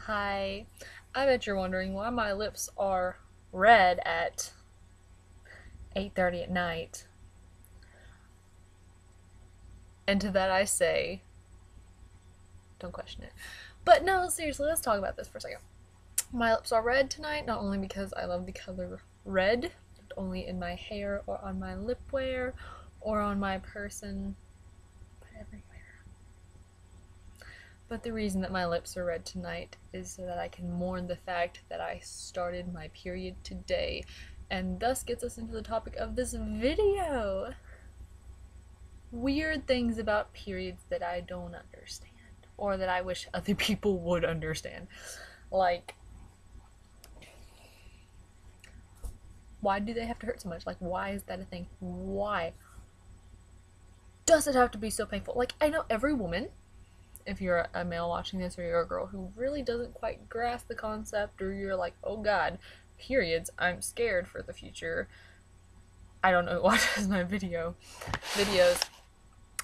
Hi. I bet you're wondering why my lips are red at 8:30 at night. And to that I say, don't question it. But no, seriously, let's talk about this for a second. My lips are red tonight, not only because I love the color red, not only in my hair or on my lip wear or on my person, but everywhere. But the reason that my lips are red tonight is so that I can mourn the fact that I started my period today, and thus gets us into the topic of this video. Weird things about periods that I don't understand, or that I wish other people would understand. Like, why do they have to hurt so much? Like, why is that a thing? Why does it have to be so painful? Like, I know every woman, if you're a male watching this or you're a girl who really doesn't quite grasp the concept, or you're like, oh god, periods, I'm scared for the future. I don't know who watches my videos,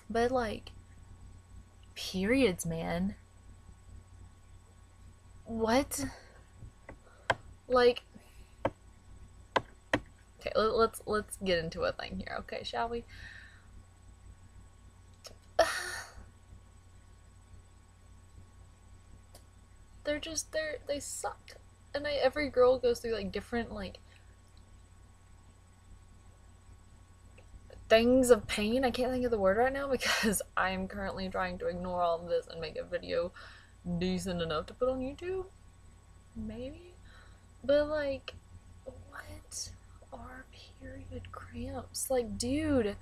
but like, periods, man. What? Like, okay, let's get into a thing here, okay, shall we? They suck, and every girl goes through like different like things of pain. I can't think of the word right now because I am currently trying to ignore all of this and make a video decent enough to put on YouTube. Maybe. But like, what are period cramps? Like, dude,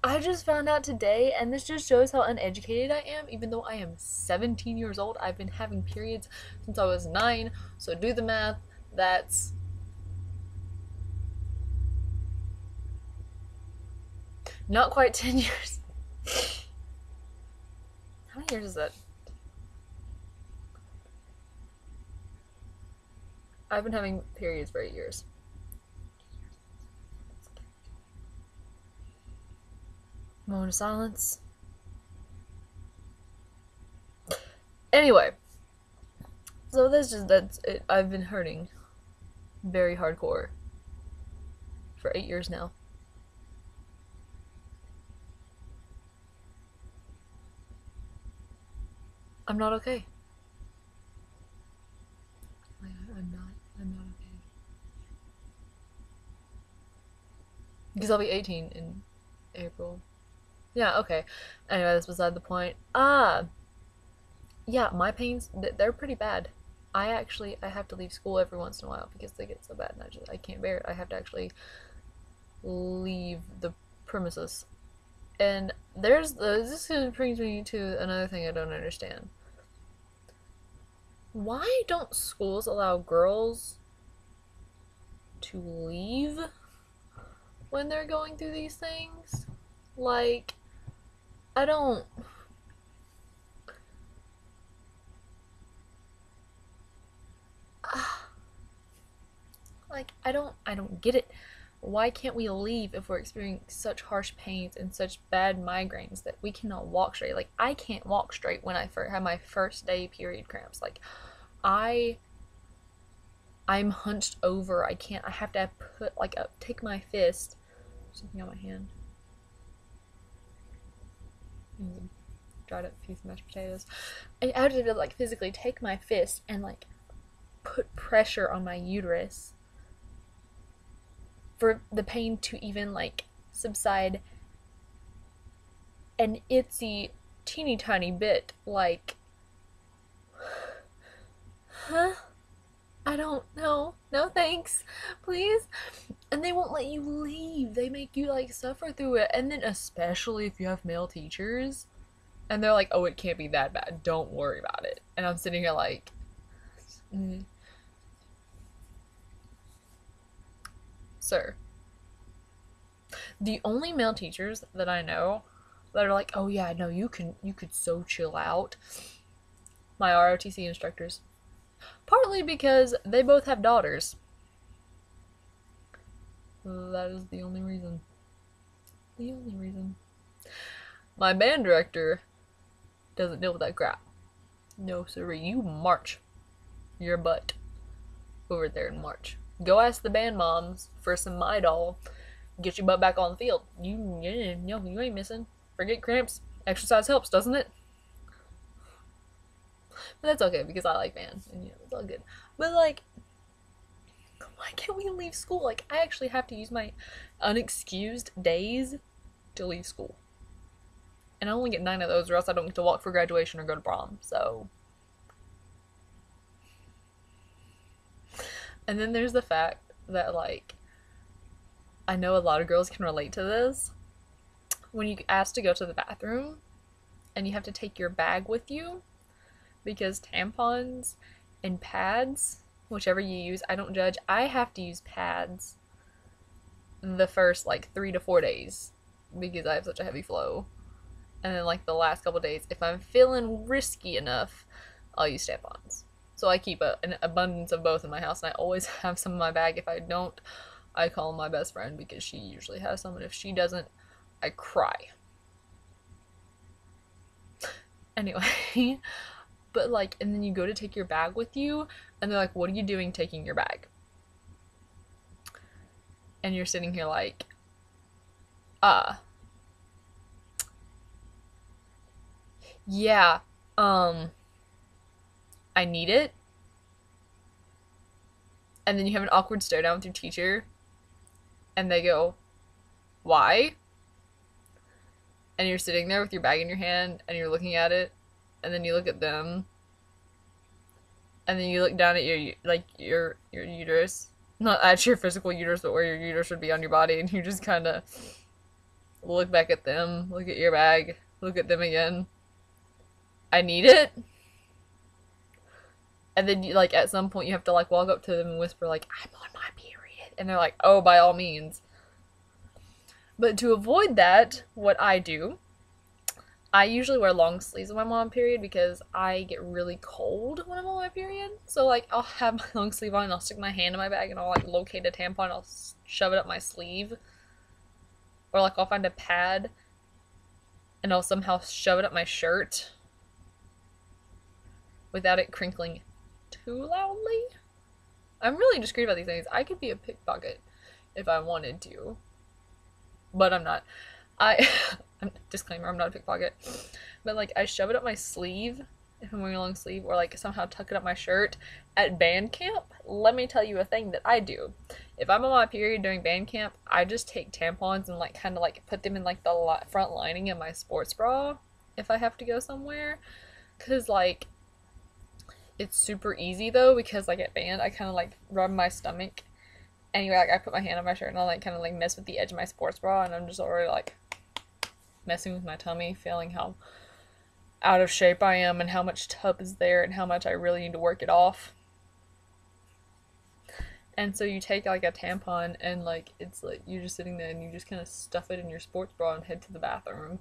I just found out today, and this just shows how uneducated I am. Even though I am 17 years old, I've been having periods since I was 9. So do the math. That's not quite 10 years. How many years is that? I've been having periods for 8 years. Moment of silence. Anyway, so that's it. I've been hurting very hardcore for 8 years now. I'm not okay. I'm not okay. Because I'll be 18 in April. Yeah, okay. Anyway, that's beside the point. Yeah, my pains, they're pretty bad. I have to leave school every once in a while because they get so bad and I can't bear it. I have to actually leave the premises. And this brings me to another thing I don't understand. Why don't schools allow girls to leave when they're going through these things? Like, I don't. Like, I don't get it. Why can't we leave if we're experiencing such harsh pains and such bad migraines that we cannot walk straight? Like, I can't walk straight when I have my first day period cramps. Like, I I'm hunched over. I can't. I have to take my fist. Something on my hand. Dried up piece of mashed potatoes. I have to like physically take my fist and like put pressure on my uterus for the pain to even like subside an itsy teeny tiny bit. Like, huh? I don't know. No thanks. Please. And they won't let you leave. They make you like suffer through it. And then especially if you have male teachers and they're like, "Oh, it can't be that bad. Don't worry about it." And I'm sitting here like, mm, "Sir, the only male teachers that I know that are like, "Oh yeah, no, you could so chill out." My ROTC instructors. Partly because they both have daughters. That is the only reason. The only reason. My band director doesn't deal with that crap. No, sir, you march. your butt over there in March. Go ask the band moms for some Midol. Get your butt back on the field. You ain't missing. Forget cramps. Exercise helps, doesn't it? But that's okay because I like band and it's all good. But like, why can't we leave school? Like, I actually have to use my unexcused days to leave school. And I only get 9 of those, or else I don't get to walk for graduation or go to prom. So. And then there's the fact that, like, I know a lot of girls can relate to this. When you ask to go to the bathroom and you have to take your bag with you because tampons and pads, whichever you use, I don't judge. I have to use pads the first, like, 3 to 4 days because I have such a heavy flow. And then, like, the last couple days, if I'm feeling risky enough, I'll use tampons. So I keep an abundance of both in my house, and I always have some in my bag. If I don't, I call my best friend because she usually has some, and if she doesn't, I cry. Anyway, but like, and then you go to take your bag with you, and they're like, what are you doing taking your bag? And you're sitting here like, yeah, I need it. And then you have an awkward stare down with your teacher, and they go, why? And you're sitting there with your bag in your hand, and you're looking at it, and then you look at them, and then you look down at your uterus, not at your physical uterus, but where your uterus would be on your body, and you just kind of look back at them, look at your bag, look at them again. I need it. And then, like, at some point you have to, like, walk up to them and whisper, like, I'm on my period. And they're like, oh, by all means. But to avoid that, what I do, I usually wear long sleeves when I'm on my period because I get really cold when I'm on my period. So, like, I'll have my long sleeve on and I'll stick my hand in my bag and I'll, like, locate a tampon and I'll shove it up my sleeve. Or, like, I'll find a pad and I'll somehow shove it up my shirt without it crinkling too loudly. I'm really discreet about these things. I could be a pickpocket if I wanted to, but I'm not. Disclaimer, I'm not a pickpocket. But like, I shove it up my sleeve if I'm wearing a long sleeve, or like somehow tuck it up my shirt at band camp. Let me tell you a thing that I do. If I'm on my period during band camp, I just take tampons and like kind of like put them in like the front lining of my sports bra if I have to go somewhere, cause like, it's super easy though, because like at band I kind of like rub my stomach. Anyway, like I put my hand on my shirt and I like kind of like mess with the edge of my sports bra, and I'm just already like messing with my tummy, feeling how out of shape I am and how much tub is there and how much I really need to work it off. And so you take like a tampon and like it's like you're just sitting there and you just kind of stuff it in your sports bra and head to the bathroom.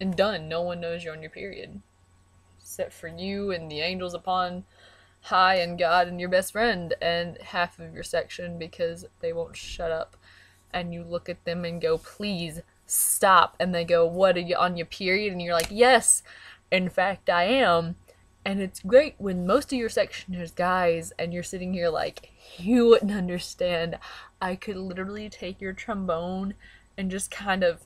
And done. No one knows you're on your period. Except for you and the angels upon high and God and your best friend and half of your section, because they won't shut up. And you look at them and go, please stop. And they go, what, are you on your period? And you're like, yes, in fact I am. And it's great when most of your section is guys and you're sitting here like, you wouldn't understand. I could literally take your trombone and just kind of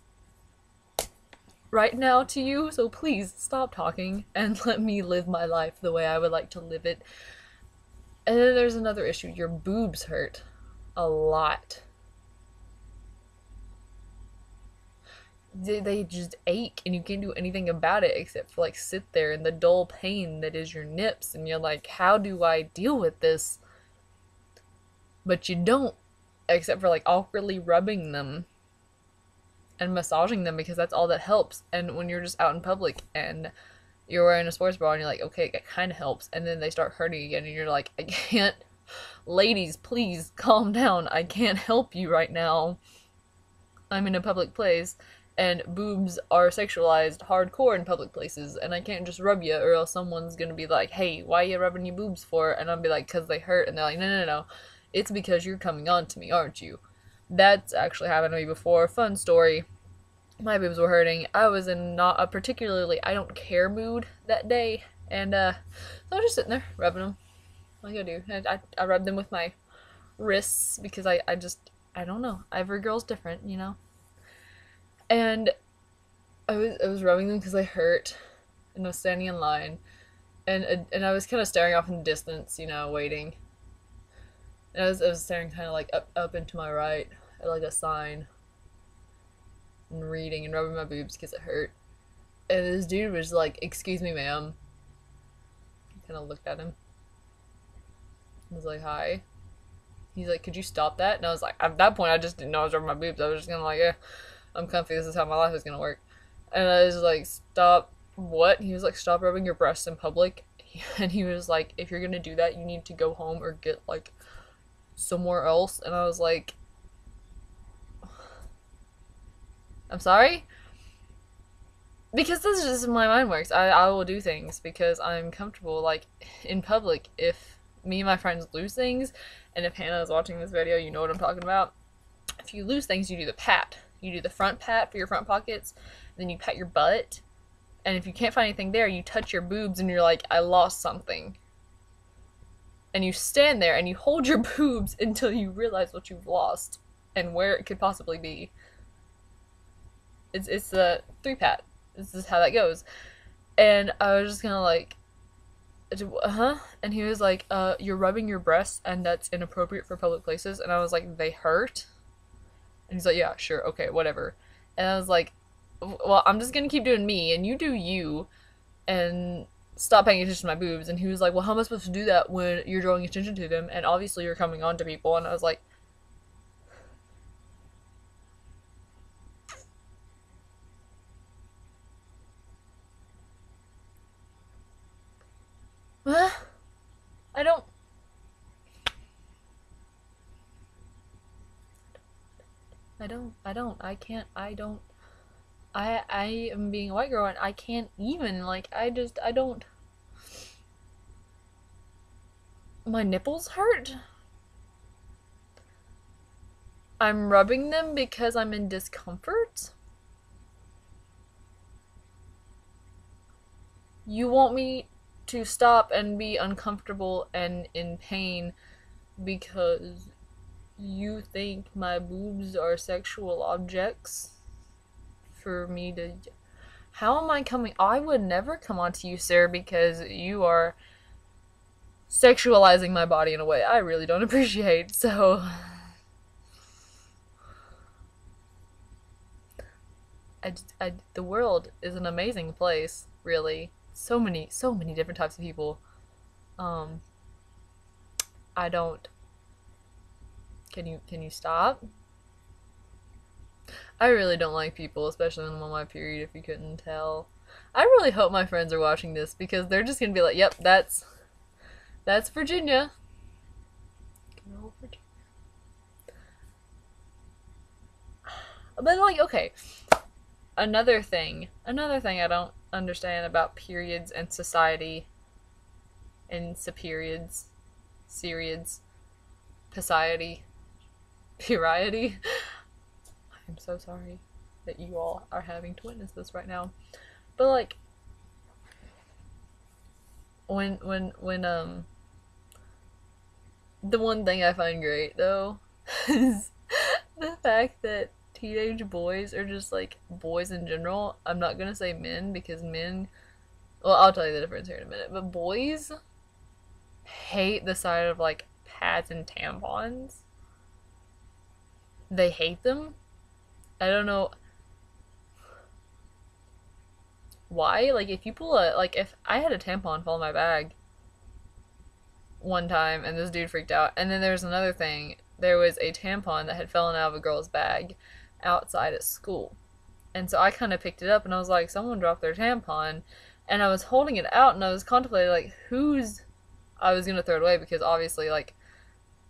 right now to you, so please stop talking and let me live my life the way I would like to live it. And then there's another issue. Your boobs hurt a lot. They just ache and you can't do anything about it except for like sit there in the dull pain that is your nips, and you're like, how do I deal with this? But you don't, except for like awkwardly rubbing them and massaging them, because that's all that helps. And when you're just out in public and you're wearing a sports bra and you're like, okay, it kind of helps, and then they start hurting again and you're like, I can't, ladies, please calm down, I can't help you right now. I'm in a public place and boobs are sexualized hardcore in public places, and I can't just rub you or else someone's gonna be like, hey, why are you rubbing your boobs for? And I'll be like, because they hurt. And they're like, no, it's because you're coming on to me, aren't you? That's actually happened to me before. Fun story. My boobs were hurting. I was in not a particularly I don't care mood that day, And so I was just sitting there rubbing them like I do. I rub them with my wrists because I don't know. Every girl's different, you know. And I was rubbing them because they hurt, and I was standing in line, and I was kind of staring off in the distance, you know, waiting. And I was staring kind of like up into my right at like a sign and reading and rubbing my boobs because it hurt. And this dude was like, "Excuse me, ma'am." I kind of looked at him. I was like, "Hi." He's like, "Could you stop that?" And I was like, at that point, I just didn't know I was rubbing my boobs. I was just gonna like, "Yeah, I'm comfy. This is how my life is gonna work." And I was like, "Stop what?" He was like, "Stop rubbing your breasts in public." And he was like, "If you're gonna do that, you need to go home or get like somewhere else." And I was like, "I'm sorry?" Because this is just how my mind works. I will do things because I'm comfortable. Like in public, if me and my friends lose things, and if Hannah is watching this video, you know what I'm talking about. If you lose things, you do the pat. You do the front pat for your front pockets, then you pat your butt, and if you can't find anything there, you touch your boobs and you're like, "I lost something." And you stand there and you hold your boobs until you realize what you've lost and where it could possibly be. It's the three pat. This is how that goes. And I was just kind of like, huh? And he was like, "You're rubbing your breasts, and that's inappropriate for public places." And I was like, "They hurt?" And he's like, "Yeah, sure, okay, whatever." And I was like, "Well, I'm just gonna keep doing me, and you do you, and stop paying attention to my boobs." And he was like, "Well, how am I supposed to do that when you're drawing attention to them, and obviously you're coming on to people?" And I was like, "Huh? I don't, I can't, I am being a white girl, and I can't even, like, I don't, my nipples hurt. I'm rubbing them because I'm in discomfort. You want me to stop and be uncomfortable and in pain because you think my boobs are sexual objects for me to. How am I coming? I would never come on to you, sir, because you are sexualizing my body in a way I really don't appreciate. So the world is an amazing place, really. So many different types of people. Um, I don't. Can you stop? I really don't like people, especially when I'm on my period. If you couldn't tell, I really hope my friends are watching this because they're just gonna be like, "Yep, that's Virginia." Good old Virginia. But like, okay, another thing I don't understand about periods and society and superiors, periods, society, periody. I'm so sorry that you all are having to witness this right now. But like when the one thing I find great though is the fact that teenage boys are just like boys in general. I'm not gonna say men because men, well, I'll tell you the difference here in a minute, but boys hate the sight of like pads and tampons. They hate them. I don't know why. Like if you pull a, like if I had a tampon fall in my bag one time and this dude freaked out, and then there's another thing. There was a tampon that had fallen out of a girl's bag outside at school. And so I kind of picked it up and I was like, someone dropped their tampon. And I was holding it out and I was contemplating, like, whose. I was going to throw it away because obviously, like,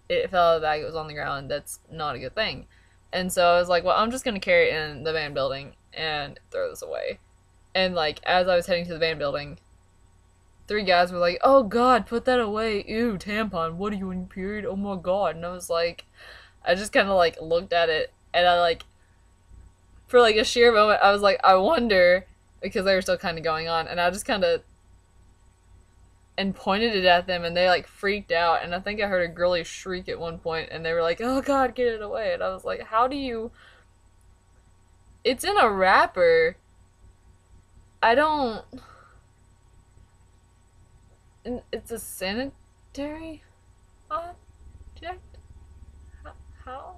it fell out of the bag, it was on the ground. That's not a good thing. And so I was like, well, I'm just going to carry it in the band building and throw this away. And, like, as I was heading to the band building, three guys were like, "Oh God, put that away. Ew, tampon. What are you on your period? Oh my God." And I was like, I just kind of like looked at it and I like, for like a sheer moment, I was like, I wonder, because they were still kind of going on, and I just kind of and pointed it at them, and they like freaked out. And I think I heard a girly shriek at one point, and they were like, "Oh God, get it away!" And I was like, "How do you?" It's in a wrapper. I don't. It's a sanitary object. How?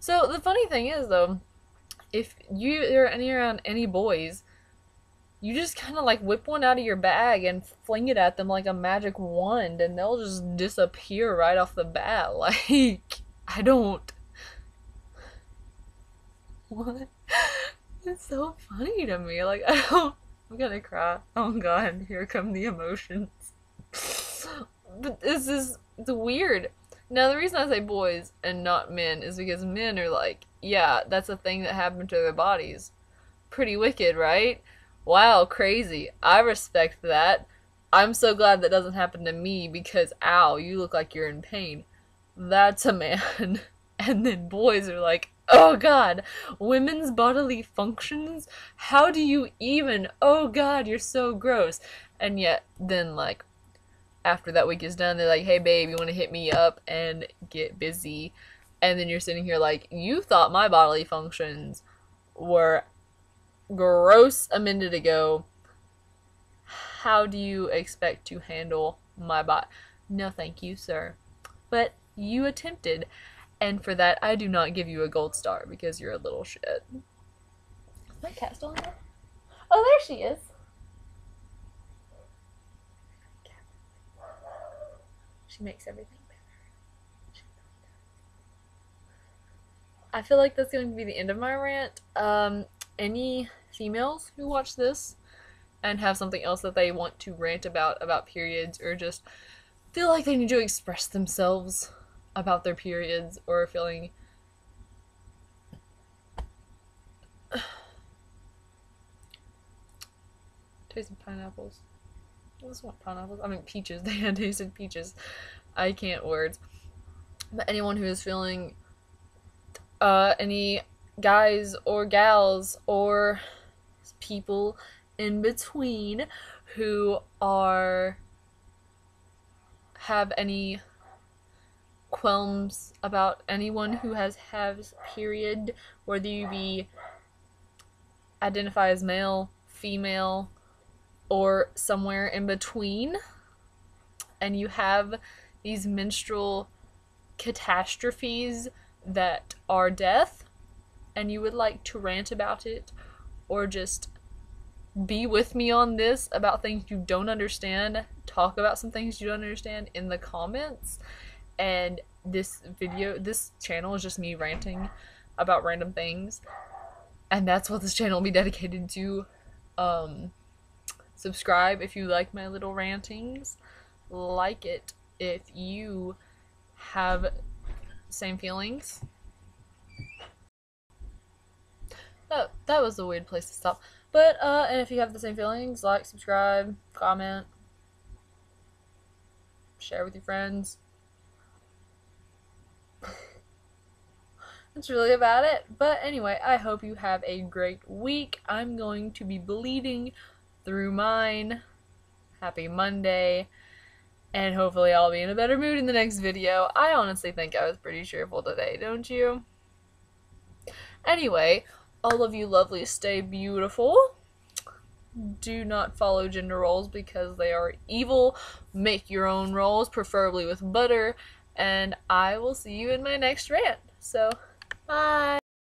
So the funny thing is, though, if you're around any boys, you just kind of like whip one out of your bag and fling it at them like a magic wand, and they'll just disappear right off the bat. Like, I don't. What? It's so funny to me. Like, I don't. I'm gonna cry. Oh God, here come the emotions. But it's weird. Now, the reason I say boys and not men is because men are like, yeah, that's a thing that happened to their bodies. Pretty wicked, right? Wow, crazy. I respect that. I'm so glad that doesn't happen to me because, ow, you look like you're in pain. That's a man. And then boys are like, oh God, women's bodily functions? How do you even? Oh God, you're so gross. And yet, then, like, after that week is done, they're like, hey babe, you want to hit me up and get busy? And then you're sitting here like, you thought my bodily functions were gross a minute ago. How do you expect to handle my body? No, thank you, sir. But you attempted. And for that, I do not give you a gold star because you're a little shit. Is my cat still in there? Oh, there she is. She makes everything better. I feel like that's going to be the end of my rant. Any females who watch this and have something else that they want to rant about periods, or just feel like they need to express themselves about their periods, or feeling tasting pineapples. I just want pineapples. I mean peaches. They had tasted peaches. I can't words. But anyone who is feeling any guys or gals or people in between who have any qualms about anyone who has period, whether you identify as male, female, or somewhere in between, and you have these menstrual catastrophes that are death, and you would like to rant about it, or just be with me on this about things you don't understand, talk about some things you don't understand in the comments. And this channel is just me ranting about random things, and that's what this channel will be dedicated to. Subscribe if you like my little rantings. Like it if you have same feelings. That was a weird place to stop. But and if you have the same feelings, like, subscribe, comment, share with your friends. That's really about it. But anyway, I hope you have a great week. I'm going to be bleeding through mine. Happy Monday. And hopefully I'll be in a better mood in the next video. I honestly think I was pretty cheerful today, don't you? Anyway, all of you lovelies, stay beautiful. Do not follow gender roles because they are evil. Make your own rolls, preferably with butter. And I will see you in my next rant. So, bye!